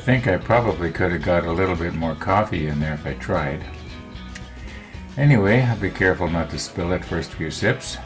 think I probably could have got a little bit more coffee in there if I tried. Anyway, I'll be careful not to spill it first few sips.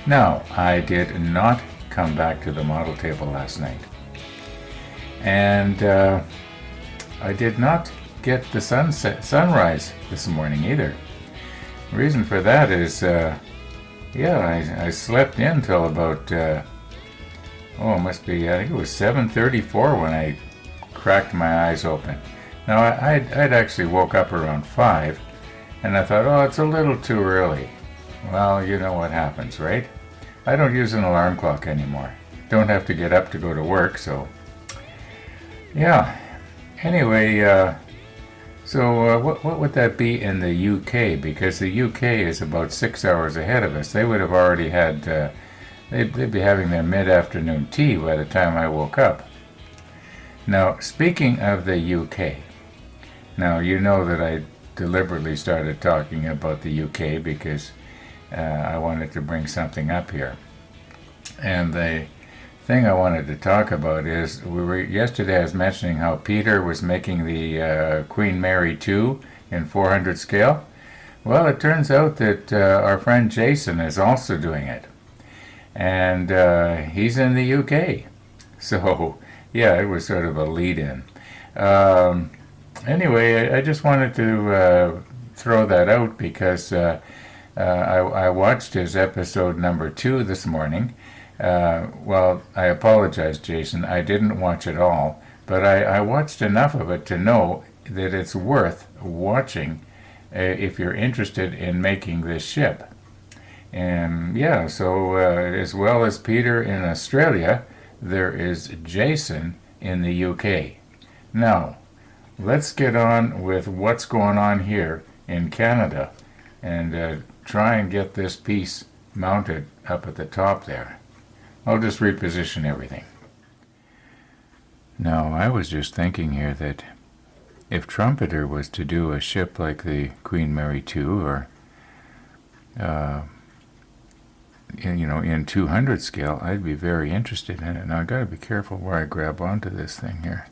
Now, I did not come back to the model table last night. And I did not get the sunrise this morning either. The reason for that is, I slept in till about, it must be, I think it was 7:34 when I cracked my eyes open. Now, I'd actually woke up around 5, and I thought, it's a little too early. Well, you know what happens, right? I don't use an alarm clock anymore. Don't have to get up to go to work, so... Yeah. Anyway, what would that be in the UK? Because the UK is about 6 hours ahead of us. They would have already had... They'd be having their mid-afternoon tea by the time I woke up. Now, speaking of the UK... Now, you know that I deliberately started talking about the UK because I wanted to bring something up here. And the thing I wanted to talk about is, yesterday I was mentioning how Peter was making the Queen Mary 2 in 400 scale. Well, it turns out that our friend Jason is also doing it. And he's in the UK. So, yeah, it was sort of a lead-in. Anyway, I just wanted to throw that out because I watched his episode number 2 this morning. Well, I apologize, Jason. I didn't watch it all, but I watched enough of it to know that it's worth watching if you're interested in making this ship. And yeah, so as well as Peter in Australia, there is Jason in the UK. Now, let's get on with what's going on here in Canada and try and get this piece mounted up at the top there. I'll just reposition everything. Now, I was just thinking here that if Trumpeter was to do a ship like the Queen Mary 2 or, in 200 scale, I'd be very interested in it. Now, I've got to be careful where I grab onto this thing here.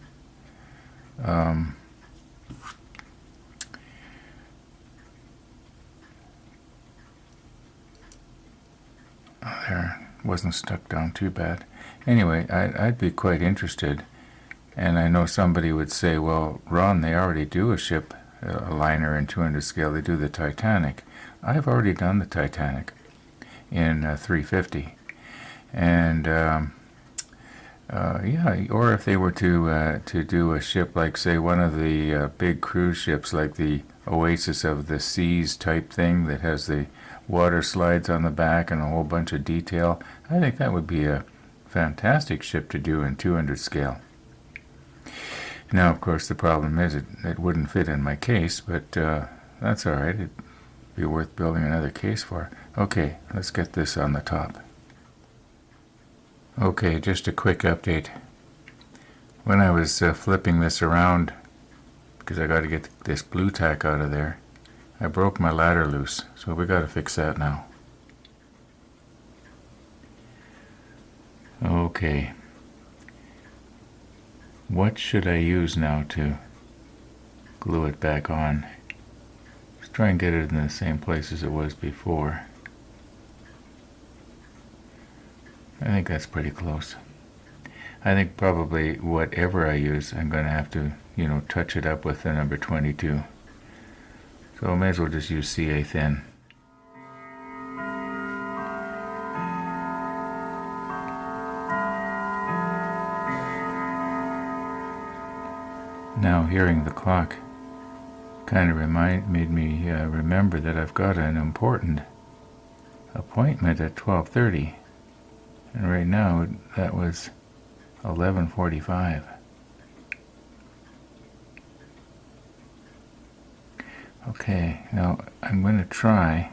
There, wasn't stuck down too bad. Anyway, I'd be quite interested, and I know somebody would say, well, Ron, they already do a ship, a liner in 200 scale. They do the Titanic. I've already done the Titanic in 350, and or if they were to do a ship like, say, one of the big cruise ships, like the Oasis of the Seas type thing that has the water slides on the back and a whole bunch of detail, I think that would be a fantastic ship to do in 200 scale. Now, of course, the problem is it wouldn't fit in my case, but that's all right. It'd be worth building another case for. Okay, let's get this on the top. Okay, just a quick update. When I was flipping this around, because I got to get this blue tack out of there, I broke my ladder loose, so we got to fix that now. Okay. What should I use now to glue it back on? Let's try and get it in the same place as it was before. I think that's pretty close. I think probably whatever I use, I'm going to have to, touch it up with the number 22. So I may as well just use CA thin. Now hearing the clock kind of made me remember that I've got an important appointment at 12:30, and right now that was 11:45. Okay, now I'm going to try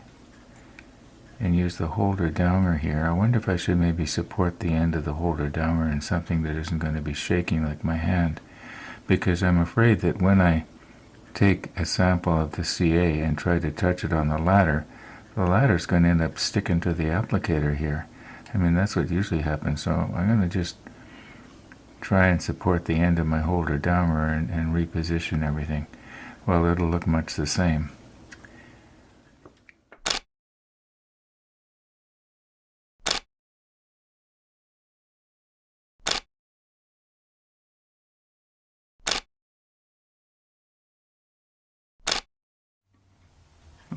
and use the holder downer here. I wonder if I should maybe support the end of the holder downer in something that isn't going to be shaking like my hand, because I'm afraid that when I take a sample of the CA and try to touch it on the ladder's going to end up sticking to the applicator here. I mean, that's what usually happens, so I'm going to just try and support the end of my holder downer and reposition everything. Well, it'll look much the same.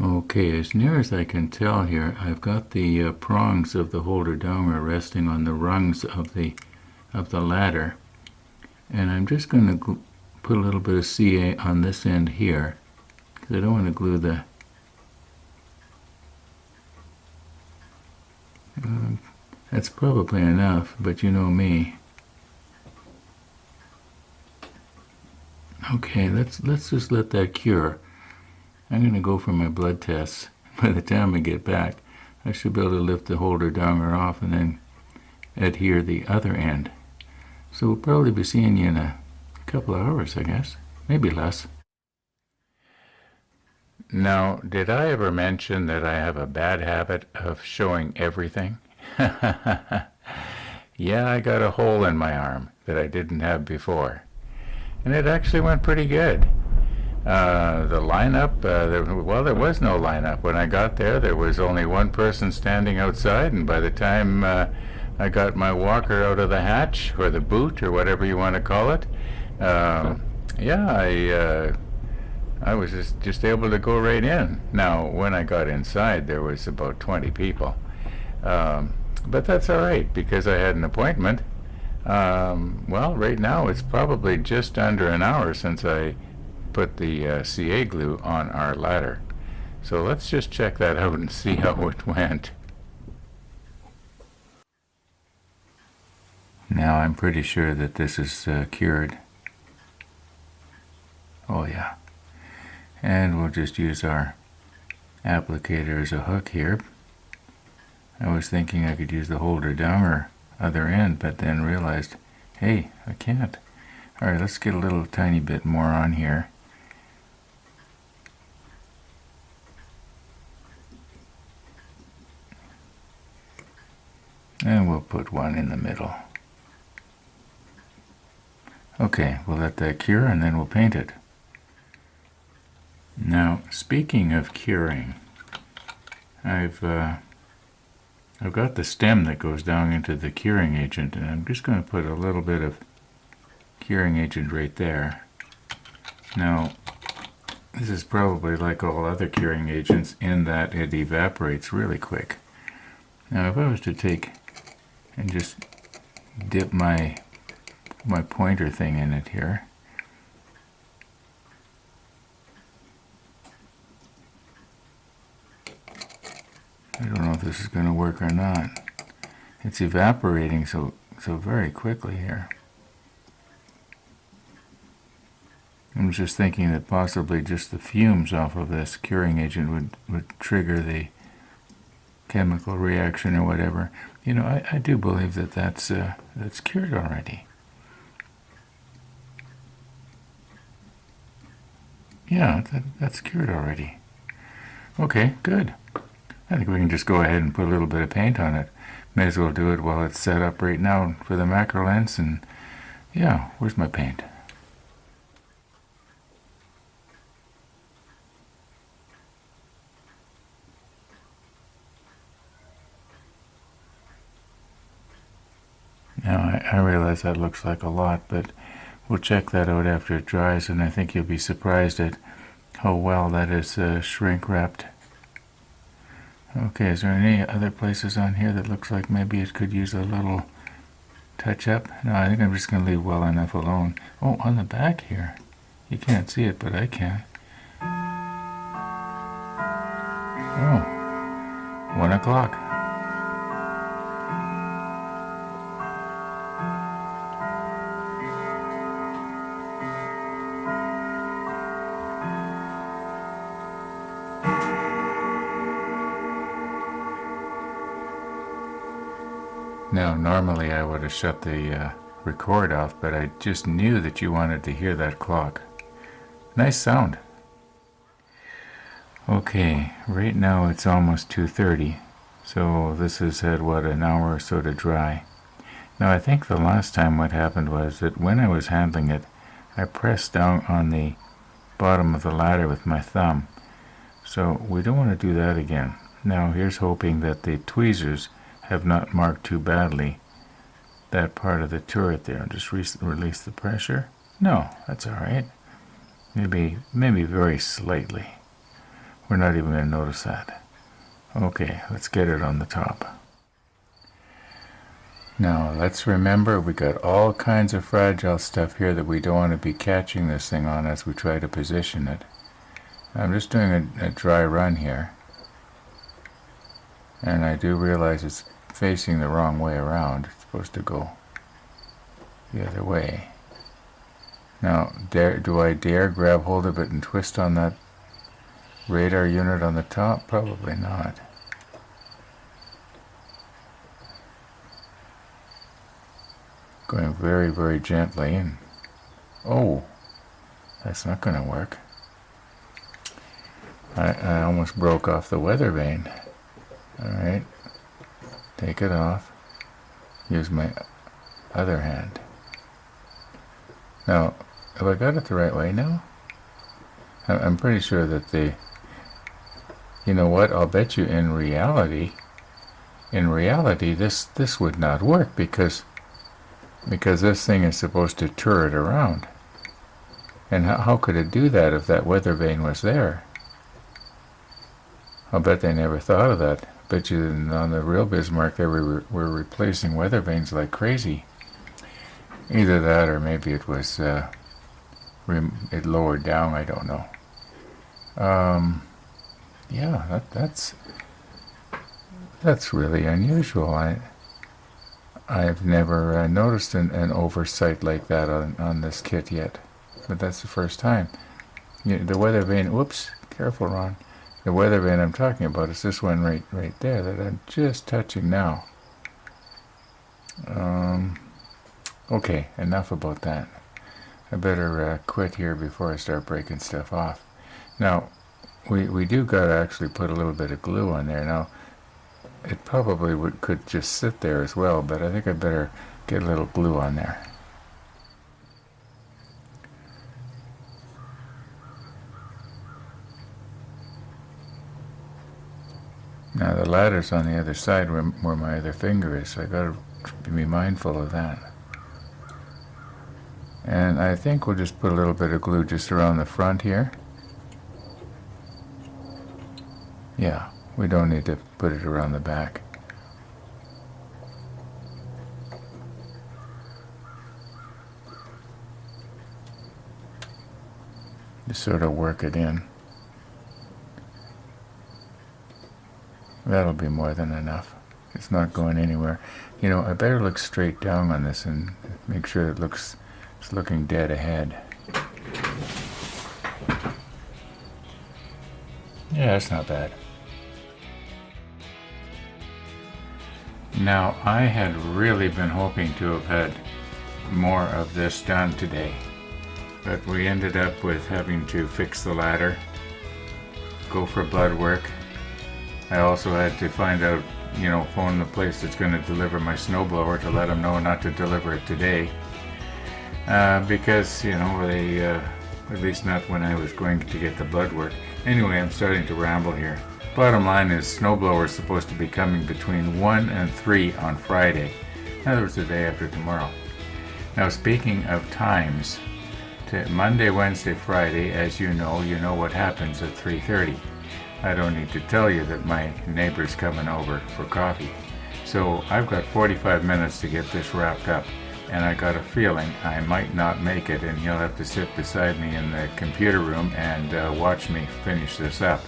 Okay, as near as I can tell here, I've got the prongs of the holder downer resting on the rungs of the ladder, and I'm just going to put a little bit of CA on this end here, because I don't want to glue the that's probably enough, but you know me. Okay, let's just let that cure. I'm going to go for my blood tests. By the time I get back, I should be able to lift the holder downer off and then adhere the other end. So we'll probably be seeing you in a couple of hours, I guess. Maybe less. Now, did I ever mention that I have a bad habit of showing everything? Yeah, I got a hole in my arm that I didn't have before. And it actually went pretty good. The lineup, there was no lineup. When I got there, there was only one person standing outside, and by the time I got my walker out of the hatch, or the boot, or whatever you want to call it, I was just able to go right in. Now, when I got inside, there was about 20 people. But that's all right, because I had an appointment. Well, right now, it's probably just under an hour since I put the CA glue on our ladder. So let's just check that out and see how it went. Now I'm pretty sure that this is cured. Oh yeah. And we'll just use our applicator as a hook here. I was thinking I could use the holder downer other end, but then realized, hey, I can't. Alright, let's get a little tiny bit more on here. And we'll put one in the middle. Okay, we'll let that cure and then we'll paint it. Now, speaking of curing, I've got the stem that goes down into the curing agent, and I'm just going to put a little bit of curing agent right there. Now, this is probably like all other curing agents in that it evaporates really quick. Now, if I was to take and just dip my pointer thing in it here, I don't know if this is going to work or not. It's evaporating so very quickly here. I'm just thinking that possibly just the fumes off of this curing agent would trigger the chemical reaction or whatever. You know, I do believe that that's cured already. Yeah, that's cured already. Okay, good. I think we can just go ahead and put a little bit of paint on it. May as well do it while it's set up right now for the macro lens. And yeah, where's my paint? Now, I realize that looks like a lot, but we'll check that out after it dries, and I think you'll be surprised at how well that is shrink wrapped. Okay, is there any other places on here that looks like maybe it could use a little touch up? No, I think I'm just going to leave well enough alone. Oh, on the back here. You can't see it, but I can. Oh, 1 o'clock. Now, normally I would have shut the record off, but I just knew that you wanted to hear that clock. Nice sound. Okay, right now it's almost 2:30, so this has had, what, an hour or so to dry. Now I think the last time what happened was that when I was handling it, I pressed down on the bottom of the ladder with my thumb. So we don't want to do that again. Now here's hoping that the tweezers have not marked too badly that part of the turret there. Just release the pressure. No, that's all right. Maybe very slightly. We're not even going to notice that. Okay, let's get it on the top. Now let's remember we got all kinds of fragile stuff here that we don't want to be catching this thing on as we try to position it. I'm just doing a dry run here. And I do realize it's facing the wrong way around. It's supposed to go the other way. Now, do I dare grab hold of it and twist on that radar unit on the top? Probably not. Going very, very gently, and oh, that's not going to work. I almost broke off the weather vane. Alright, take it off. Use my other hand. Now, have I got it the right way now? I'm pretty sure that you know what, I'll bet you in reality this would not work because this thing is supposed to turret around. And how could it do that if that weather vane was there? I'll bet they never thought of that. Bet you on the real Bismarck they were replacing weather vanes like crazy. Either that or maybe it was it lowered down, I don't know. Yeah, that's really unusual. I've never noticed an oversight like that on this kit yet, but that's the first time. The weather vane, whoops, careful Ron. The weather vane I'm talking about is this one right there that I'm just touching now. Okay, enough about that. I better quit here before I start breaking stuff off. Now, we do got to actually put a little bit of glue on there. Now, it probably could just sit there as well, but I think I better get a little glue on there. Now the ladder's on the other side where my other finger is, so I got to be mindful of that. And I think we'll just put a little bit of glue just around the front here. Yeah, we don't need to put it around the back. Just sort of work it in. That'll be more than enough. It's not going anywhere. You know, I better look straight down on this and make sure it's looking dead ahead. Yeah, that's not bad. Now, I had really been hoping to have had more of this done today, but we ended up with having to fix the ladder, go for blood work. I also had to find out, phone the place that's going to deliver my snowblower to let them know not to deliver it today. Because, they, at least not when I was going to get the blood work. Anyway, I'm starting to ramble here. Bottom line is, snowblower is supposed to be coming between 1 and 3 on Friday. In other words, the day after tomorrow. Now, speaking of times, Monday, Wednesday, Friday, as you know what happens at 3:30. I don't need to tell you that my neighbor's coming over for coffee. So I've got 45 minutes to get this wrapped up, and I got a feeling I might not make it, and he'll have to sit beside me in the computer room and watch me finish this up.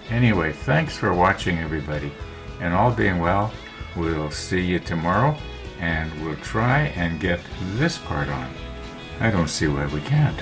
Anyway, thanks for watching, everybody, and all being well, we'll see you tomorrow, and we'll try and get this part on. I don't see why we can't.